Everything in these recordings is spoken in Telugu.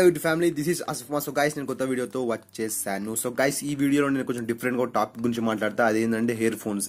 YouTube family, this is Asfa. So guys, నేను కొత్త వీడియోతో వచ్చేసాను. సో గైస్, ఈ వీడియోలో నేను కొంచెం డిఫరెంట్ గా టాపిక్ గురించి మాట్లాడతా. అదేంటంటే ear phones.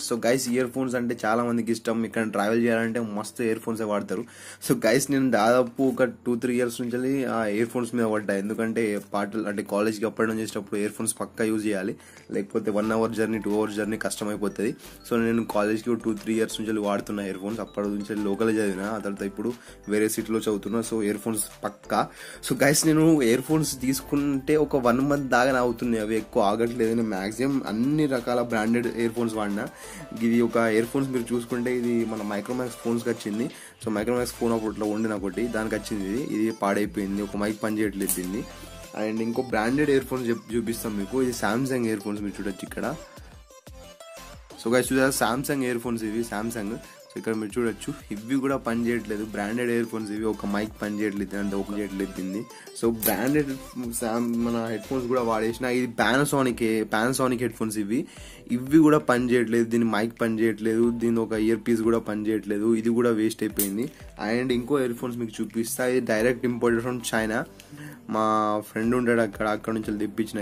So guys, ear phones అంటే చాలా మందికి ఇష్టం. ఇక్కడ ట్రావెల్ చేయాలంటే మస్తు ఇయర్ ఫోన్స్ వాడతారు. సో గైస్, నేను దాదాపు ఒక 2-3 ఇయర్స్ నుంచి ఆ ఇయర్ ఫోన్స్ మీద పడ్డా. ఎందుకంటే పాటలు అంటే కాలేజ్కి అప్ అండ్ డౌన్ చేసేటప్పుడు ఇయర్ ఫోన్స్ పక్కా యూజ్ చేయాలి, లేకపోతే 1 అవర్ జర్నీ 2 అవర్స్ జర్నీ కష్టం అయిపోతుంది. సో నేను కాలేజ్కి 2-3 ఇయర్స్ నుంచి వాడుతున్నా ఇయర్ ఫోన్స్. అప్పటి నుంచి లోకల్ చదివినా, ఆ తర్వాత ఇప్పుడు వేరే సిటీలో చదువుతున్నా. సో ఇయర్ ఫోన్స్ పక్కా. సో గైస్, నేను ఇయర్ ఫోన్స్ తీసుకుంటే ఒక 1 మంత్ దాకా అవుతున్నాయి. అవి ఎక్కువ ఆగట్లేదు. నేను మాక్సిమం అన్ని రకాల బ్రాండెడ్ ఇయర్ ఫోన్స్ వాడినా. ఇది ఒక ఇయర్ ఫోన్స్ మీరు చూసుకుంటే ఇది మన మైక్రోమాక్స్ ఫోన్స్కి వచ్చింది. సో మైక్రోమాక్స్ ఫోన్ అప్పట్లో ఉండిన ఒకటి దానికి వచ్చింది. ఇది పాడైపోయింది, ఒక మైక్ పని చేయట్లేదు దీన్ని. అండ్ ఇంకో బ్రాండెడ్ ఇయర్ ఫోన్స్ చూపిస్తాం మీకు. ఇది సామ్సంగ్ ఇయర్ ఫోన్స్ మీరు చూడొచ్చు ఇక్కడ. సో గైస్, చూసారా సామ్సంగ్ ఇయర్ ఫోన్స్ ఇవి, సామ్సంగ్. సో ఇక్కడ మీరు చూడొచ్చు, ఇవి కూడా పని చేయట్లేదు. బ్రాండెడ్ ఇయర్ ఫోన్స్ ఇవి, ఒక మైక్ పని చేయట్లేదు, అంటే ఒక చేయట్లేదు దీన్ని. సో బ్రాండెడ్ మన హెడ్ ఫోన్స్ కూడా వాడేసిన. ఇది పానాసోనిక్ హెడ్ ఫోన్స్ ఇవి కూడా పని చేయట్లేదు. దీని మైక్ పని చేయట్లేదు, దీని ఒక ఇయర్ పీస్ కూడా పని చేయట్లేదు. ఇది కూడా వేస్ట్ అయిపోయింది. అండ్ ఇంకో ఇయర్ ఫోన్స్ మీకు చూపిస్తా. ఇది డైరెక్ట్ ఇంపోర్టెడ్ ఫ్రమ్ చైనా. మా ఫ్రెండ్ ఉంటాడు అక్కడ నుంచి తెప్పించిన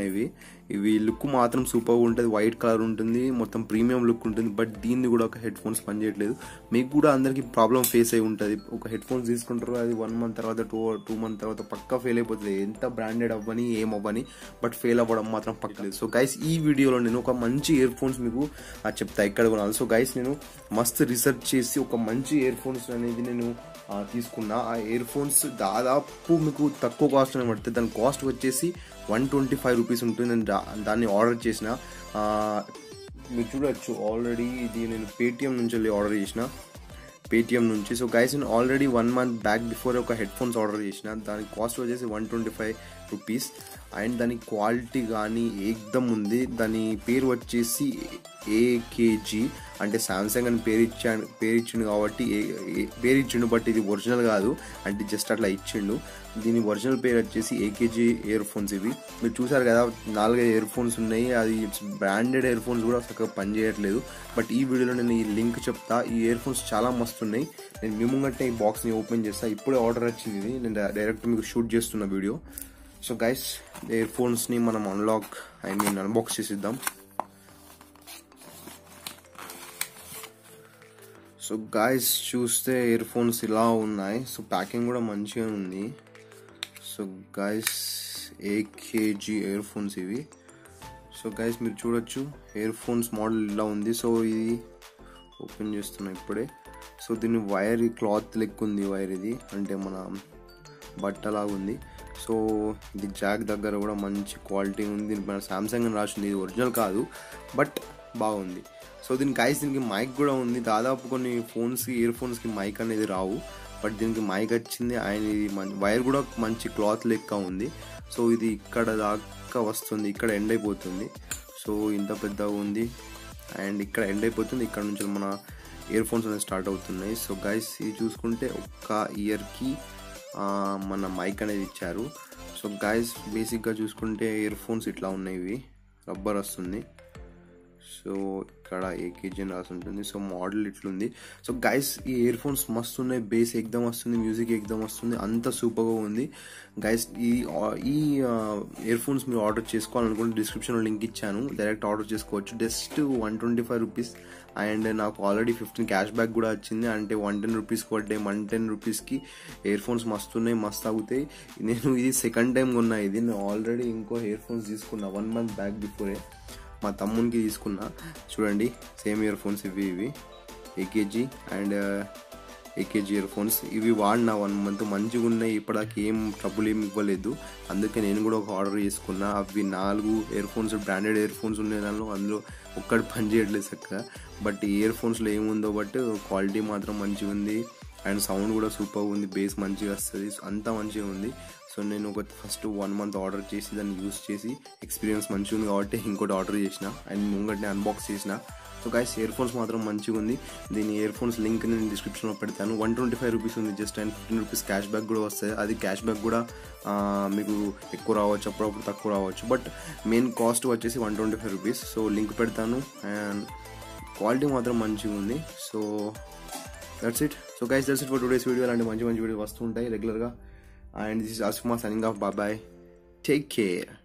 ఇవి లుక్ మాత్రం సూపర్గా ఉంటుంది. వైట్ కలర్ ఉంటుంది, మొత్తం ప్రీమియం లుక్ ఉంటుంది. బట్ దీన్ని కూడా ఒక హెడ్ ఫోన్స్ పనిచేయట్లేదు. మీకు కూడా అందరికి ప్రాబ్లం ఫేస్ అయి ఉంటుంది. ఒక హెడ్ ఫోన్స్ తీసుకుంటారు, అది 1 మంత్ తర్వాత 2 మంత్ తర్వాత పక్కా ఫెయిల్ అయిపోతుంది. ఎంత బ్రాండెడ్ అవ్వని ఏమవ్వని, బట్ ఫెయిల్ అవ్వడం మాత్రం పక్కలేదు. సో గైస్, ఈ వీడియోలో నేను ఒక మంచి ఇయర్ ఫోన్స్ మీకు చెప్తా ఎక్కడ కొనాలి. సో గైస్, నేను మస్తు రీసెర్చ్ చేసి ఒక మంచి ఇయర్ ఫోన్స్ అనేది నేను తీసుకున్నా. ఆ ఇయర్ ఫోన్స్ దాదాపు మీకు తక్కువ కాస్ట్ అని పడుతుంది. దాని కాస్ట్ వచ్చేసి 125 రూపీస్ ఉంటుంది. నేను దాన్ని ఆర్డర్ చేసిన. మీరు చూడొచ్చు, ఆల్రెడీ ఇది నేను పేటిఎం నుంచి ఆర్డర్ చేసిన, పేటిఎం నుంచి. సో గైస్, నేను ఆల్రెడీ 1 మంత్ బ్యాక్ బిఫోర్ ఒక హెడ్ ఫోన్స్ ఆర్డర్ చేసిన. దాని కాస్ట్ వచ్చేసి 125 రూపీస్. అండ్ దాని క్వాలిటీ కానీ ఏకదమ్ ఉంది. దాని పేరు వచ్చేసి ఏకేజీ, అంటే సామ్సంగ్ అని పేరు ఇచ్చిండు కాబట్టి పేరు ఇచ్చిండు, బట్ ఇది ఒరిజినల్ కాదు, అంటే జస్ట్ అట్లా ఇచ్చిండు. దీని ఒరిజినల్ పేరు వచ్చేసి ఏకేజీ ఇయర్ ఫోన్స్. ఇవి మీరు చూసారు కదా, 4 ఇయర్ ఫోన్స్ ఉన్నాయి. అది బ్రాండెడ్ ఇయర్ ఫోన్స్ కూడా చక్కగా పనిచేయట్లేదు. బట్ ఈ వీడియోలో నేను ఈ లింక్ చెప్తా. ఈ ఇయర్ ఫోన్స్ చాలా మస్తు ఉన్నాయి. నేను మీ ముంగట్టే ఈ బాక్స్ని ఓపెన్ చేస్తా. ఇప్పుడే ఆర్డర్ వచ్చింది ఇది, నేను డైరెక్ట్ మీకు షూట్ చేస్తున్న వీడియో. సో గైస్, ఇయర్ ఫోన్స్ని మనం అన్బాక్స్ చేసిద్దాం. సో గైస్, చూస్తే ఇయర్ ఫోన్స్ ఇలా ఉన్నాయి. సో ప్యాకింగ్ కూడా మంచిగా ఉంది. So guys, AKG ear phones ఇవి. సో గైస్, మీరు చూడొచ్చు ఇయర్ ఫోన్స్ మోడల్ ఇలా ఉంది. సో ఇది ఓపెన్ చేస్తున్నా ఇప్పుడే. సో దీని వైర్ క్లాత్ లెక్క ఉంది. వైర్ ఇది అంటే మన బట్టలాగా ఉంది. సో ఇది జాక్ దగ్గర కూడా మంచి క్వాలిటీ ఉంది. మన సామ్సంగ్ అని రాసింది, ఇది ఒరిజినల్ కాదు, బట్ బాగుంది. సో దీనికి మైక్ కూడా ఉంది. దాదాపు కొన్ని ఫోన్స్కి ఇయర్ ఫోన్స్కి మైక్ అనేది రావు, బట్ దీనికి మైక్ వచ్చింది. అండ్ ఇది వైర్ కూడా మంచి క్లాత్ లెక్క ఉంది. సో ఇది ఇక్కడ దాకా వస్తుంది, ఇక్కడ ఎండ్ అయిపోతుంది. సో ఇంత పెద్దగా ఉంది అండ్ ఇక్కడ ఎండ్ అయిపోతుంది. ఇక్కడ నుంచి మన ఇయర్ ఫోన్స్ అనేది స్టార్ట్ అవుతున్నాయి. సో గైస్, ఇది చూసుకుంటే ఒక్క ఇయర్కి మన మైక్ అనేది ఇచ్చారు. సో గైస్, బేసిక్గా చూసుకుంటే ఇయర్ ఫోన్స్ ఇట్లా ఉన్నాయి. ఇవి రబ్బర్ వస్తుంది. సో ఇక్కడ ఏకేజీ అని రాసి ఉంటుంది. సో మోడల్ ఇట్లుంది. సో గైస్, ఈ ఇయర్ ఫోన్స్ మస్తు ఉన్నాయి. బేస్ ఎక్దమ్ వస్తుంది, మ్యూజిక్ ఎక్దమ్ వస్తుంది, అంత సూపర్గా ఉంది. గైస్, ఈ ఇయర్ ఫోన్స్ మీరు ఆర్డర్ చేసుకోవాలనుకుంటే డిస్క్రిప్షన్లో లింక్ ఇచ్చాను, డైరెక్ట్ ఆర్డర్ చేసుకోవచ్చు. Just 125 rupees. అండ్ నాకు ఆల్రెడీ 15 క్యాష్ బ్యాక్ కూడా వచ్చింది. అంటే 110 రూపీస్ పర్ డే. 110 రూపీస్కి ఇయర్ ఫోన్స్ మస్తు ఉన్నాయి, మస్తు అవుతాయి. నేను ఇది సెకండ్ టైం కొన్నా. ఇది నేను ఆల్రెడీ ఇంకో ఇయర్ ఫోన్స్ తీసుకున్నా 1 మంత్ బ్యాక్ బిఫోరే. మా తమ్మునికి తీసుకున్నా. చూడండి, సేమ్ ఇయర్ ఫోన్స్ ఇవి AKG and AKG ear phones. ఇవి వాడినా 1 మంత్, మంచిగా ఉన్నాయి. ఇప్పటిదాకా ఏం ట్రబుల్ ఏమి ఇవ్వలేదు. అందుకే నేను కూడా ఒక ఆర్డర్ చేసుకున్నా. అవి 4 ear phones, branded ear phones ఉన్నాయి. అందులో ఒక్కటి పని చేయట్లేదు చక్కగా. బట్ ఈ ఇయర్ ఫోన్స్లో ఏముందో, బట్ క్వాలిటీ మాత్రం మంచిగా ఉంది. అండ్ సౌండ్ కూడా సూపర్గా ఉంది, బేస్ మంచిగా వస్తుంది, అంతా మంచిగా ఉంది. సో నేను ఫస్ట్ 1 మంత్ ఆర్డర్ చేసి దాన్ని యూస్ చేసి ఎక్స్పీరియన్స్ మంచిగా ఉంది కాబట్టి ఇంకోటి ఆర్డర్ చేసిన అండ్ ముంగట్ని అన్బాక్స్ చేసిన. సో గైస్, ఇయర్ ఫోన్స్ మాత్రం మంచిగా ఉంది. దీని ఇయర్ ఫోన్స్ లింక్ నేను డిస్క్రిప్షన్లో పెడతాను. 125 రూపీస్ ఉంది just. And 15 rupees cash back కూడా వస్తుంది. అది క్యాష్ బ్యాక్ కూడా మీకు ఎక్కువ రావచ్చు, అప్పుడప్పుడు తక్కువ రావచ్చు. బట్ మెయిన్ కాస్ట్ వచ్చేసి 125 రూపీస్. సో లింక్ పెడతాను. అండ్ క్వాలిటీ మాత్రం మంచిగా ఉంది. So that's it. So guys, that's it for today's video. అలాంటి మంచి వీడియో వస్తూ ఉంటాయి రెగ్యులర్గా. And this is Asuma signing off. Bye bye. Take care.